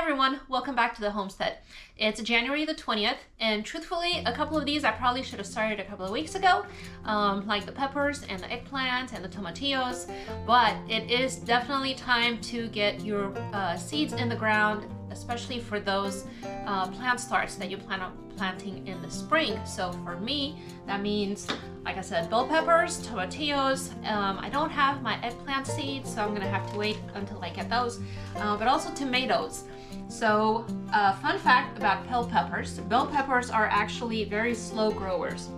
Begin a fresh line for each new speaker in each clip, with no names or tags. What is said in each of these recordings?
everyone, welcome back to the homestead. It's January the 20th, and truthfully, a couple of these I probably should have started a couple of weeks ago, like the peppers and the eggplant and the tomatillos, but it is definitely time to get your seeds in the ground, especially for those plant starts that you plan on planting in the spring. So for me, that means, like I said, bell peppers, tomatillos. I don't have my eggplant seeds, so I'm gonna have to wait until I get those, but also tomatoes. So fun fact about bell peppers are actually very slow growers,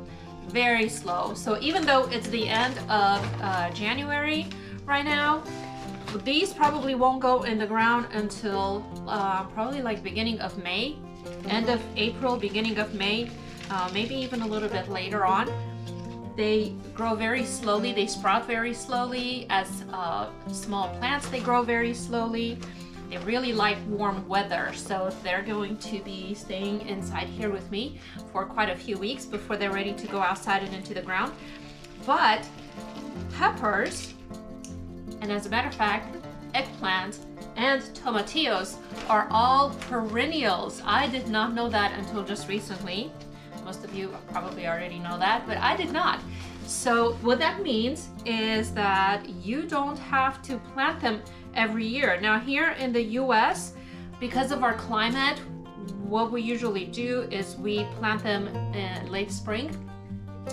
very slow. So even though it's the end of January right now, these probably won't go in the ground until probably like beginning of May, end of April, beginning of May, maybe even a little bit later on. They grow very slowly, they sprout very slowly. As small plants, they grow very slowly. They really like warm weather, so they're going to be staying inside here with me for quite a few weeks before they're ready to go outside and into the ground. But peppers, and as a matter of fact, eggplant and tomatillos are all perennials. I did not know that until just recently. Most of you probably already know that, but I did not. So what that means is that you don't have to plant them every year. Now here in the US, because of our climate, what we usually do is we plant them in late spring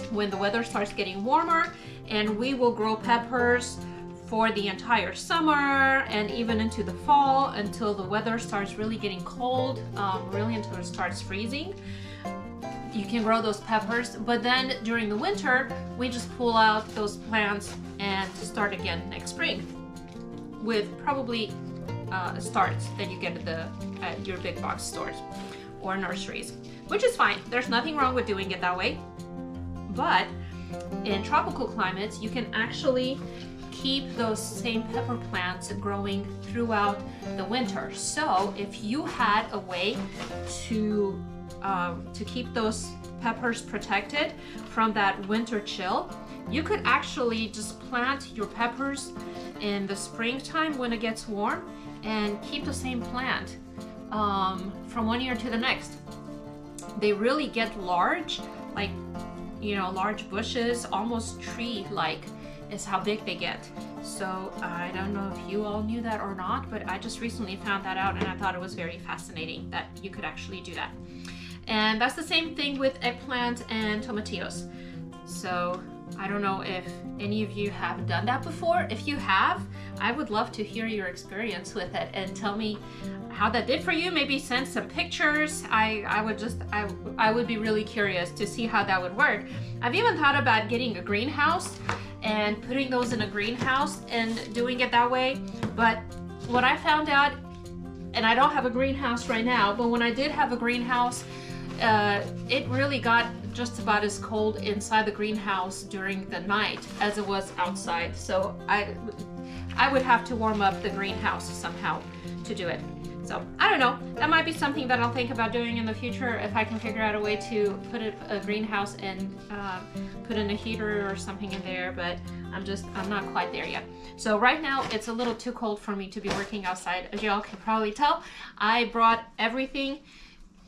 when the weather starts getting warmer, and we will grow peppers for the entire summer and even into the fall until the weather starts really getting cold, really until it starts freezing. You can grow those peppers, but then during the winter, we just pull out those plants and start again next spring with probably starts that you get at your big box stores or nurseries, which is fine. There's nothing wrong with doing it that way. But in tropical climates, you can actually keep those same pepper plants growing throughout the winter. So if you had a way to keep those peppers protected from that winter chill, you could actually just plant your peppers in the springtime when it gets warm and keep the same plant from one year to the next. They really get large, like, you know, large bushes, almost tree-like is how big they get. So I don't know if you all knew that or not, but I just recently found that out, and I thought it was very fascinating that you could actually do that. And that's the same thing with eggplant and tomatillos. So I don't know if any of you have done that before. If you have, I would love to hear your experience with it and tell me how that did for you. Maybe send some pictures. I would be really curious to see how that would work. I've even thought about getting a greenhouse and putting those in a greenhouse and doing it that way. But what I found out, and I don't have a greenhouse right now, but when I did have a greenhouse, it really got just about as cold inside the greenhouse during the night as it was outside. So I would have to warm up the greenhouse somehow to do it. So I don't know, that might be something that I'll think about doing in the future if I can figure out a way to put a greenhouse and put in a heater or something in there, but I'm not quite there yet. So right now it's a little too cold for me to be working outside. As y'all can probably tell, I brought everything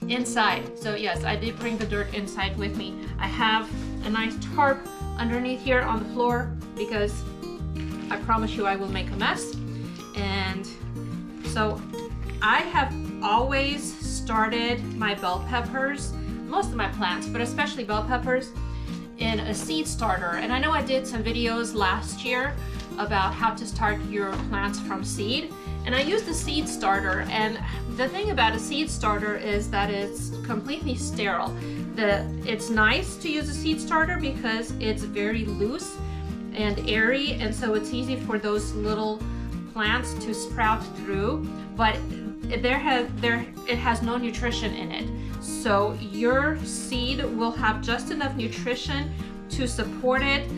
inside. So yes, I did bring the dirt inside with me. I have a nice tarp underneath here on the floor because I promise you I will make a mess. And so I have always started my bell peppers, most of my plants, but especially bell peppers, in a seed starter. And I know I did some videos last year about how to start your plants from seed, and I used a seed starter. And the thing about a seed starter is that it's completely sterile. It's nice to use a seed starter because it's very loose and airy, and so it's easy for those little plants to sprout through, but it has no nutrition in it. So your seed will have just enough nutrition to support it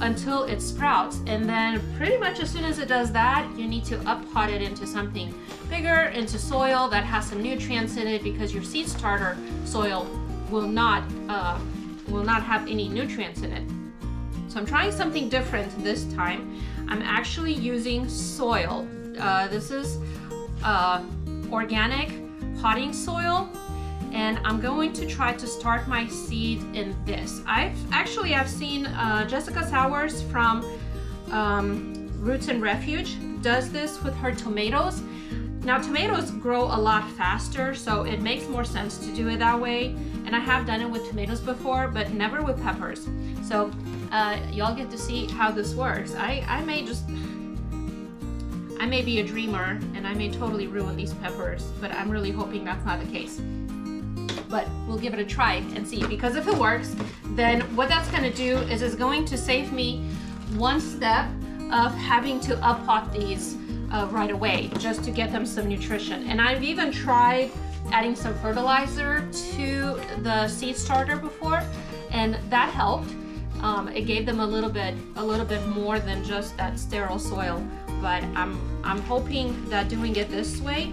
until it sprouts, and then pretty much as soon as it does that, you need to pot it into something bigger, into soil that has some nutrients in it, because your seed starter soil will not have any nutrients in it. So I'm trying something different this time. I'm actually using soil. This is organic potting soil, and I'm going to try to start my seed in this. I've seen Jessica Sowers from Roots and Refuge does this with her tomatoes. Now tomatoes grow a lot faster, so it makes more sense to do it that way. And I have done it with tomatoes before, but never with peppers. So y'all get to see how this works. I may be a dreamer and I may totally ruin these peppers, but I'm really hoping that's not the case. But we'll give it a try and see, because if it works, then what that's going to do is it's going to save me one step of having to up-pot these right away just to get them some nutrition. And I've even tried adding some fertilizer to the seed starter before, and that helped. It gave them a little bit more than just that sterile soil. But I'm hoping that doing it this way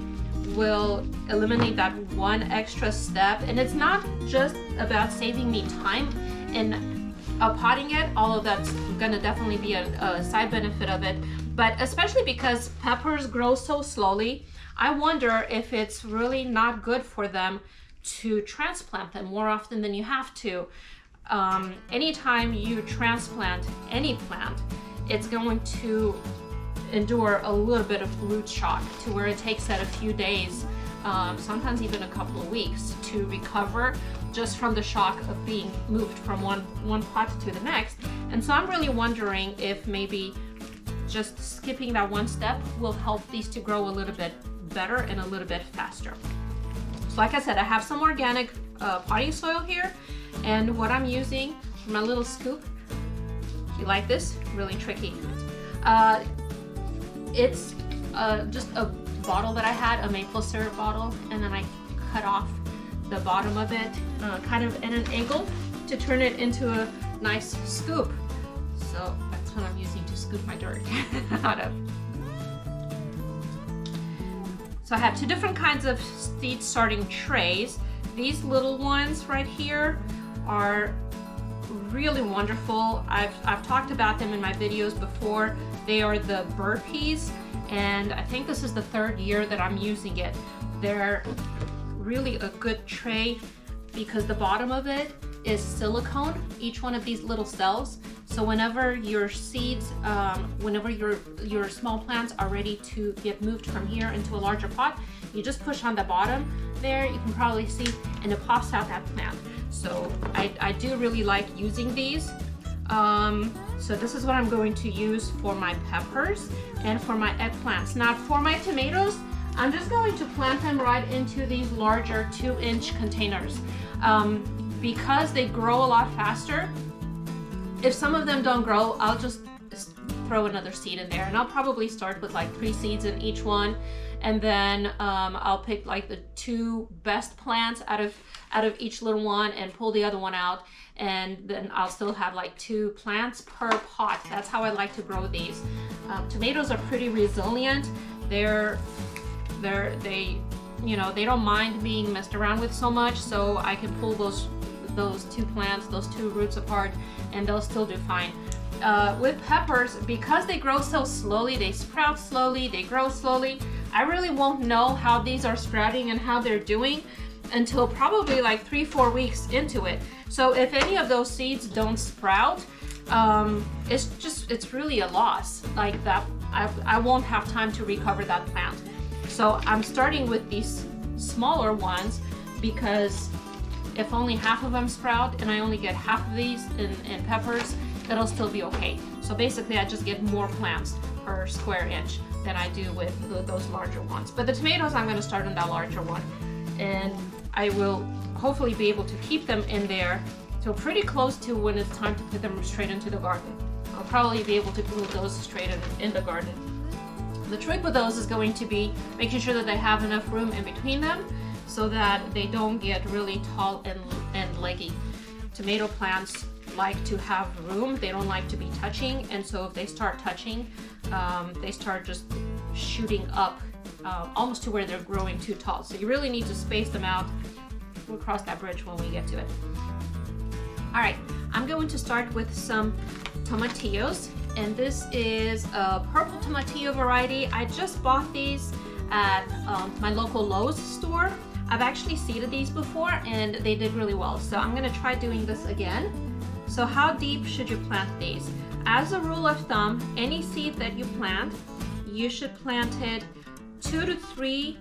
will eliminate that one extra step. And it's not just about saving me time in potting it, although that's gonna definitely be a side benefit of it, but especially because peppers grow so slowly, I wonder if it's really not good for them to transplant them more often than you have to. Anytime you transplant any plant, it's going to endure a little bit of root shock, to where it takes it a few days, sometimes even a couple of weeks to recover just from the shock of being moved from one pot to the next. And so I'm really wondering if maybe just skipping that one step will help these to grow a little bit better and a little bit faster. So like I said, I have some organic potting soil here, and what I'm using, my little scoop, you like this? Really tricky. It's just a bottle that I had, a maple syrup bottle, and then I cut off the bottom of it kind of at an angle to turn it into a nice scoop. So that's what I'm using to scoop my dirt out of. So I have two different kinds of seed starting trays. These little ones right here are really wonderful. I've talked about them in my videos before. They are the bird peas, and I think this is the third year that I'm using it. They're really a good tray because the bottom of it is silicone, each one of these little cells. So whenever your seeds, whenever your small plants are ready to get moved from here into a larger pot, you just push on the bottom there, you can probably see, and it pops out that plant. So I do really like using these. So this is what I'm going to use for my peppers and for my eggplants. Now for my tomatoes, I'm just going to plant them right into these larger 2-inch containers. Because they grow a lot faster, if some of them don't grow, I'll just throw another seed in there, and I'll probably start with like 3 seeds in each one, and then I'll pick like the 2 best plants out of each little one and pull the other one out, and then I'll still have like 2 plants per pot. That's how I like to grow these. Tomatoes are pretty resilient. They don't mind being messed around with so much, so I can pull those 2 plants, those 2 roots apart, and they'll still do fine. With peppers, because they grow so slowly, they sprout slowly, they grow slowly, I really won't know how these are sprouting and how they're doing until probably like 3-4 weeks into it. So if any of those seeds don't sprout, it's really a loss. Like that, I won't have time to recover that plant. So I'm starting with these smaller ones because if only half of them sprout and I only get half of these in peppers, it'll still be okay. So basically I just get more plants per square inch than I do with those larger ones. But the tomatoes, I'm going to start on that larger one, and I will hopefully be able to keep them in there till pretty close to when it's time to put them straight into the garden. I'll probably be able to move those straight in the garden. The trick with those is going to be making sure that they have enough room in between them so that they don't get really tall and leggy. Tomato plants like to have room, they don't like to be touching, and so if they start touching, they start just shooting up almost to where they're growing too tall. So you really need to space them out. We'll cross that bridge when we get to it. All right, I'm going to start with some tomatillos, and this is a purple tomatillo variety. I just bought these at my local Lowe's store. I've actually seeded these before and they did really well. So I'm gonna try doing this again. So how deep should you plant these? As a rule of thumb, any seed that you plant, you should plant it 2 to 3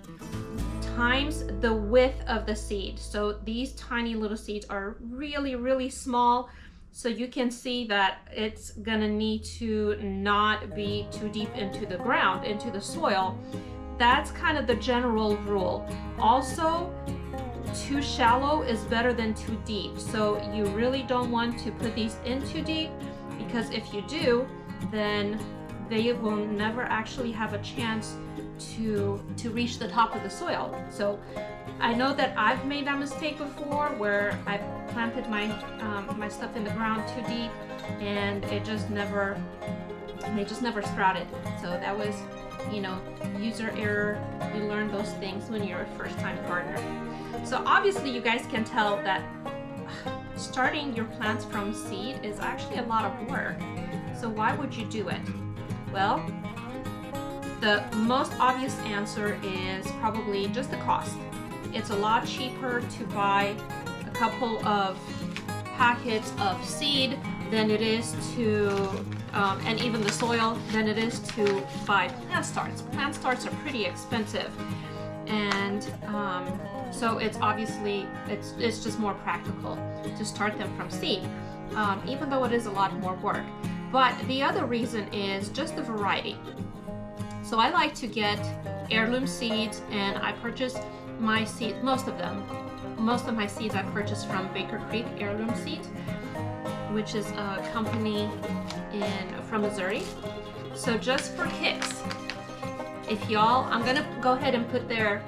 times the width of the seed. So these tiny little seeds are really, really small. So you can see that it's gonna need to not be too deep into the ground, into the soil. That's kind of the general rule. Also, too shallow is better than too deep. So you really don't want to put these in too deep, because if you do, then they will never actually have a chance to reach the top of the soil. So I know that I've made that mistake before where I planted my my stuff in the ground too deep and they just never sprouted. So that was, you know, user error. You learn those things when you're a first-time gardener. So obviously you guys can tell that starting your plants from seed is actually a lot of work. So why would you do it? Well, the most obvious answer is probably just the cost. It's a lot cheaper to buy a couple of packets of seed than it is to, and even the soil, than it is to buy plant starts. Plant starts are pretty expensive, and so it's obviously, it's just more practical to start them from seed, even though it is a lot more work. But the other reason is just the variety. So I like to get heirloom seeds, and I purchase my seeds, most of my seeds I purchased from Baker Creek Heirloom Seeds, which is a company from Missouri. So just for kicks, if y'all, I'm gonna go ahead and put their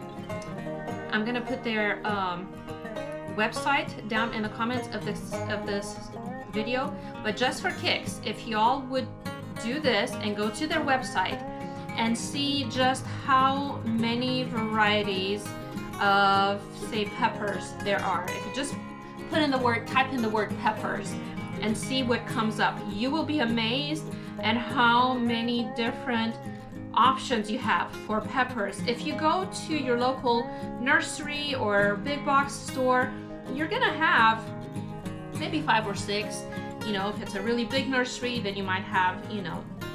website down in the comments of this video. But just for kicks, if y'all would do this and go to their website and see just how many varieties of, say, peppers there are. If you just type in the word peppers and see what comes up, you will be amazed at how many different options you have for peppers. If you go to your local nursery or big box store, you're gonna have maybe 5 or 6. You know, if it's a really big nursery, then you might have,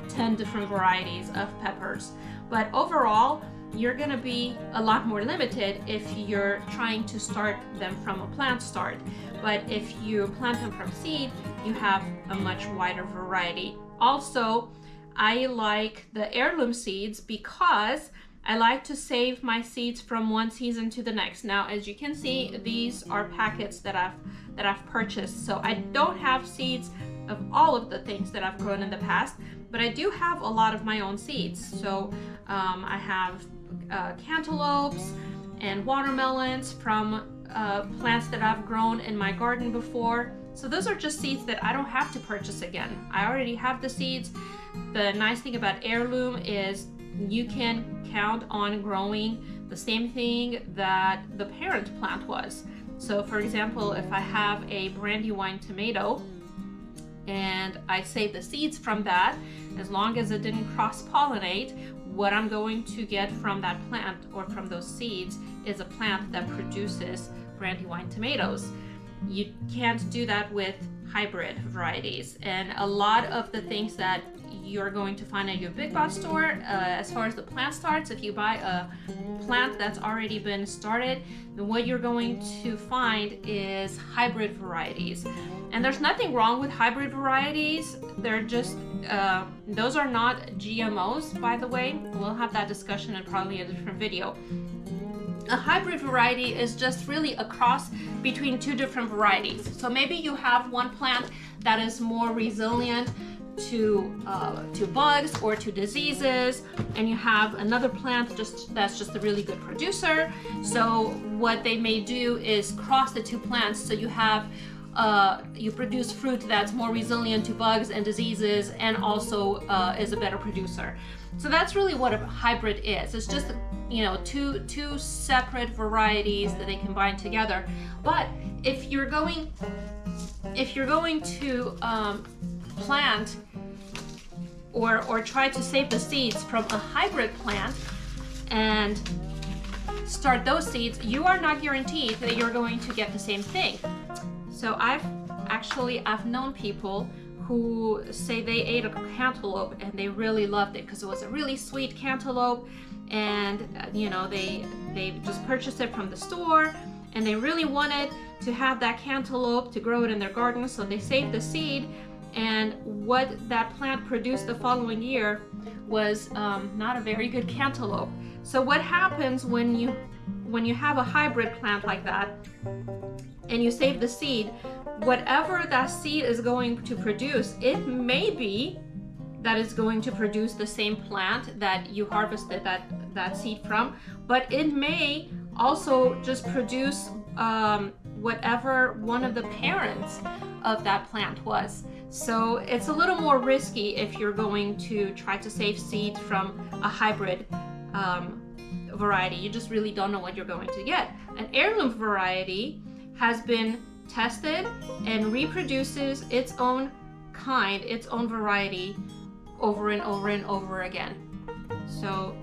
10 different varieties of peppers. But overall, you're gonna be a lot more limited if you're trying to start them from a plant start. But if you plant them from seed, you have a much wider variety. Also, I like the heirloom seeds because I like to save my seeds from one season to the next. Now, as you can see, these are packets that I've purchased. So I don't have seeds of all of the things that I've grown in the past, but I do have a lot of my own seeds. So I have cantaloupes and watermelons from plants that I've grown in my garden before. So those are just seeds that I don't have to purchase again. I already have the seeds. The nice thing about heirloom is you can count on growing the same thing that the parent plant was. So for example, if I have a brandywine tomato and I save the seeds from that, as long as it didn't cross-pollinate, what I'm going to get from that plant or from those seeds is a plant that produces brandywine tomatoes. You can't do that with hybrid varieties, and a lot of the things that you're going to find at your big box store, as far as the plant starts, if you buy a plant that's already been started, then what you're going to find is hybrid varieties. And there's nothing wrong with hybrid varieties. They're just, those are not GMOs, by the way. We'll have that discussion in probably a different video. A hybrid variety is just really a cross between two different varieties. So maybe you have one plant that is more resilient to bugs or to diseases, and you have another plant that's just a really good producer. So what they may do is cross the two plants, so you have you produce fruit that's more resilient to bugs and diseases, and also is a better producer. So that's really what a hybrid is. It's just, two separate varieties that they combine together. But if you're going to plant or try to save the seeds from a hybrid plant, and start those seeds, you are not guaranteed that you're going to get the same thing. So I've known people who say they ate a cantaloupe and they really loved it because it was a really sweet cantaloupe, and you know, they just purchased it from the store and they really wanted to have that cantaloupe to grow it in their garden, so they saved the seed, and what that plant produced the following year was not a very good cantaloupe. So what happens when you have a hybrid plant like that and you save the seed, whatever that seed is going to produce, it may be that it's going to produce the same plant that you harvested that seed from, but it may also just produce whatever one of the parents of that plant was. So it's a little more risky if you're going to try to save seeds from a hybrid variety. You just really don't know what you're going to get. An heirloom variety has been tested and reproduces its own kind, its own variety over and over and over again. So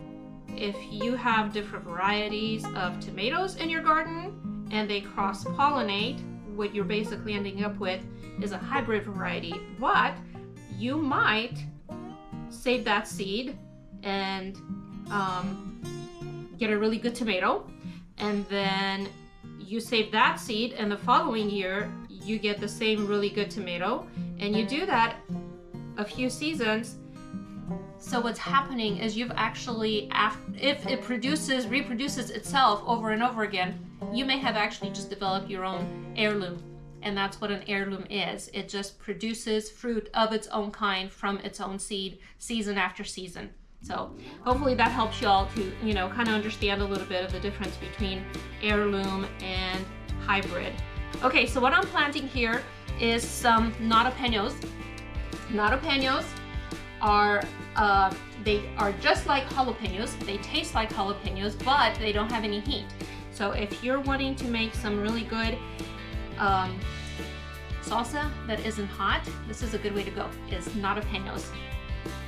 if you have different varieties of tomatoes in your garden and they cross-pollinate, what you're basically ending up with is a hybrid variety. But you might save that seed and get a really good tomato, and then you save that seed and the following year you get the same really good tomato, and you do that a few seasons. So what's happening is you've actually, if it reproduces itself over and over again, you may have actually just developed your own heirloom. And that's what an heirloom is. It just produces fruit of its own kind from its own seed, season after season. So hopefully that helps you all to, you know, kind of understand a little bit of the difference between heirloom and hybrid. Okay, so what I'm planting here is some jalapenos. Jalapenos are they are just like jalapenos. They taste like jalapenos, but they don't have any heat. So if you're wanting to make some really good salsa that isn't hot, this is a good way to go, is jalapenos.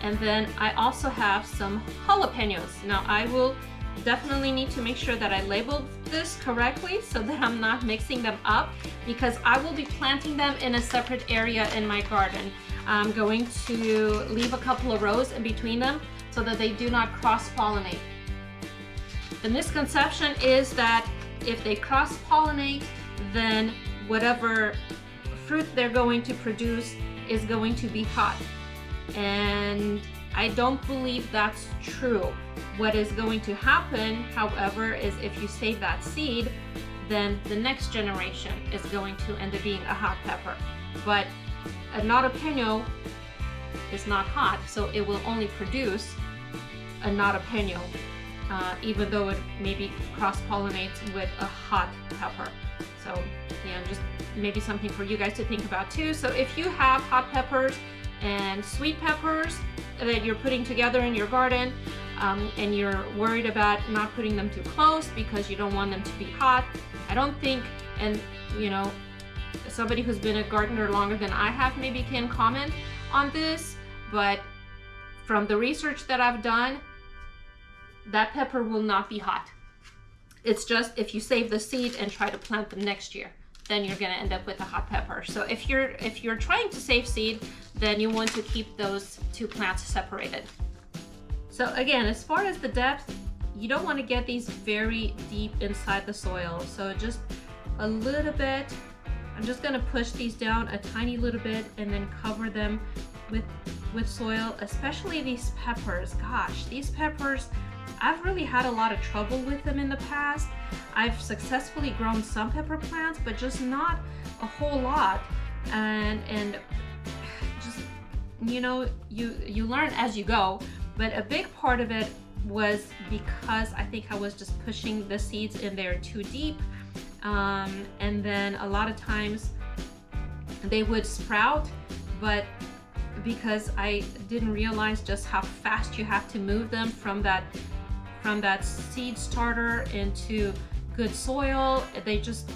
And then I also have some jalapenos. Now I will definitely need to make sure that I labeled this correctly so that I'm not mixing them up, because I will be planting them in a separate area in my garden. I'm going to leave a couple of rows in between them so that they do not cross-pollinate. The misconception is that if they cross-pollinate, then whatever fruit they're going to produce is going to be hot. And I don't believe that's true. What is going to happen, however, is if you save that seed, then the next generation is going to end up being a hot pepper. But a jalapeno is not hot, so it will only produce a jalapeno, even though it maybe cross-pollinates with a hot pepper. So, yeah, just maybe something for you guys to think about too. So if you have hot peppers and sweet peppers that you're putting together in your garden, and you're worried about not putting them too close because you don't want them to be hot, I don't think, and you know, somebody who's been a gardener longer than I have maybe can comment on this, but from the research that I've done, that pepper will not be hot. It's just if you save the seed and try to plant them next year, then you're going to end up with a hot pepper. So if you're trying to save seed, then you want to keep those two plants separated. So again, as far as the depth, you don't want to get these very deep inside the soil. So just a little bit. I'm just going to push these down a tiny little bit and then cover them with soil, especially these peppers. Gosh, these peppers, I've really had a lot of trouble with them in the past. I've successfully grown some pepper plants, but just not a whole lot. And just, you know, you learn as you go. But a big part of it was because I think I was just pushing the seeds in there too deep. And then a lot of times they would sprout, but because I didn't realize just how fast you have to move them from that seed starter into good soil, they just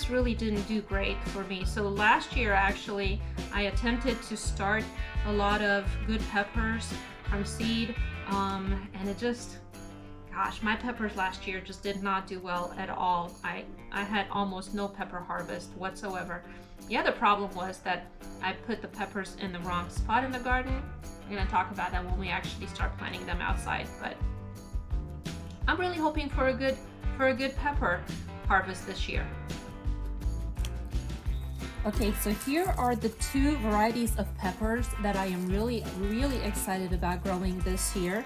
really didn't do great for me. So last year, actually, I attempted to start a lot of good peppers from seed, and it just, gosh, my peppers last year just did not do well at all. I had almost no pepper harvest whatsoever. The other problem was that I put the peppers in the wrong spot in the garden. We're gonna talk about that when we actually start planting them outside, but I'm really hoping for a good pepper harvest this year.
Okay, so here are the two varieties of peppers that I am really excited about growing this year.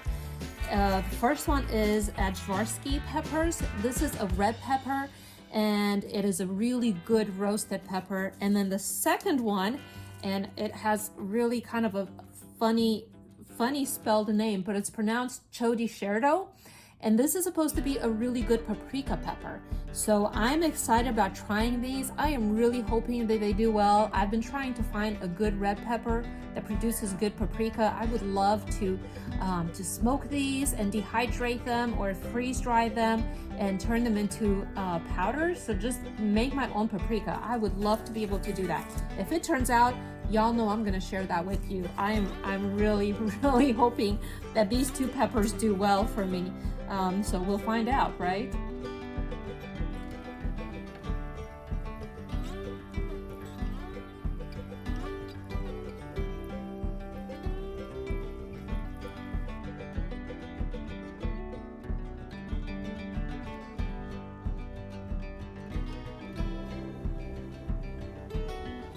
The first one is Ajvarsky peppers. This is a red pepper and it is a really good roasted pepper. And then the second one, and it has really kind of a funny spelled name, but it's pronounced Chodi Sherdo. And this is supposed to be a really good paprika pepper. So I'm excited about trying these. I am really hoping that they do well. I've been trying to find a good red pepper that produces good paprika. I would love to smoke these and dehydrate them or freeze dry them and turn them into powder. So just make my own paprika. I would love to be able to do that. If it turns out, y'all know I'm gonna share that with you. I'm really hoping that these two peppers do well for me. So we'll find out, right?